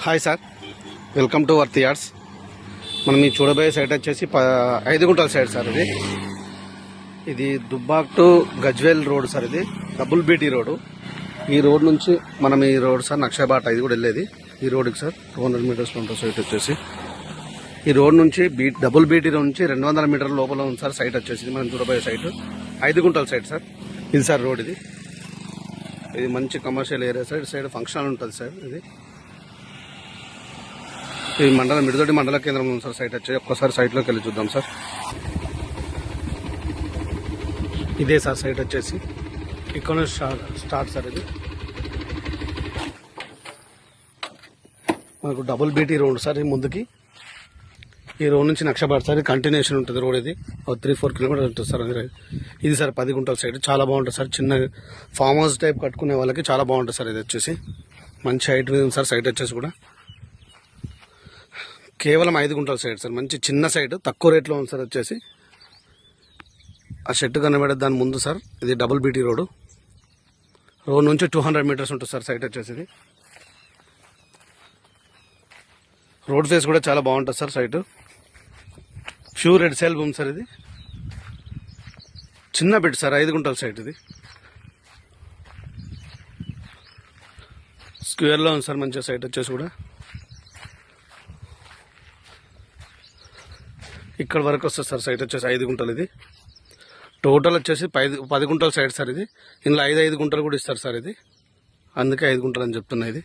Hi sir, welcome to worth yards. మనం ఈ చూడబోయే సైట్ వచ్చేసి 5 గుంటల సైట్ సార్. ఇది Dubbak to Gajwel road sir. ఇది డబుల్ బీటీ రోడ్. ఈ రోడ్ నుంచి మనం ఈ రోడ్ సార్ నక్షబాట ఇది కూడా వెళ్ళేది ఈ రోడ్కి సార్. 200 మీటర్స్ ఉంటుంది సైట్ వచ్చేసి. ఈ రోడ్ నుంచి డబుల్ బీటీ రోడ్ నుంచి 200 మీటర్ల లోపల ఉంది సార్ సైట్ వచ్చేసి. మనం చూడబోయే సైట్ 5 గుంటల సైట్ సార్. ఇది సార్ రోడ్. ఇది మంచి కమర్షియల్ ఏరియా సార్. ఇటు సైడ్ ఫంక్షన్ ఉంటుంది సార్. ఈ మండలం మిడిదొడ్డి మండల కేంద్రం ఉంది సార్ సైట్ వచ్చి. ఒక్కసారి సైట్లోకి వెళ్ళి చూద్దాం సార్. ఇదే సార్ సైట్ వచ్చేసి. ఇక్కడ స్టార్ట్ సార్. ఇది మనకు డబుల్ బీటీ రోడ్ సార్. ముందుకి ఈ రోడ్ నుంచి నక్షబాట సార్. కంటిన్యూషన్ ఉంటుంది రోడ్. ఇది 3-4 కిలోమీటర్స్ ఉంటుంది సార్. ఇది సార్ 10 గుంటల సైడ్. చాలా బాగుంటుంది సార్. చిన్న ఫామ్ హౌస్ టైప్ కట్టుకునే వాళ్ళకి చాలా బాగుంటుంది సార్. ఇది వచ్చేసి మంచి హైట్ మీద ఉంది సార్ సైట్ వచ్చేసి కూడా. కేవలం 5 గుంటల సైడ్ సార్. మంచి చిన్న సైడ్, తక్కువ రేట్లో ఉంది సార్ వచ్చేసి. ఆ షెడ్ కనబడే దాని ముందు సార్. ఇది డబుల్ బీటీ రోడ్. రోడ్ నుంచి 200 మీటర్స్ ఉంటుంది సార్ సైట్ వచ్చేసి. ఇది రోడ్ ఫేస్ కూడా చాలా బాగుంటుంది sir site. Pure red soil భూమి సార్. ఇది చిన్న బిట్ సార్. 5 గుంటల సైట్. ఇది స్క్వేర్లో ఉంది సార్ మంచిగా సైట్ వచ్చేసి కూడా. ఇక్కడ వరకు వస్తుంది సార్ సైట్ వచ్చేసి 5 గుంటలు. ఇది టోటల్ వచ్చేసి 10 గుంటల సైట్ సార్. ఇది ఇందులో 5 గుంటలు కూడా ఇస్తారు సార్. ఇది అందుకే 5 గుంటలు అని చెప్తున్నా. ఇది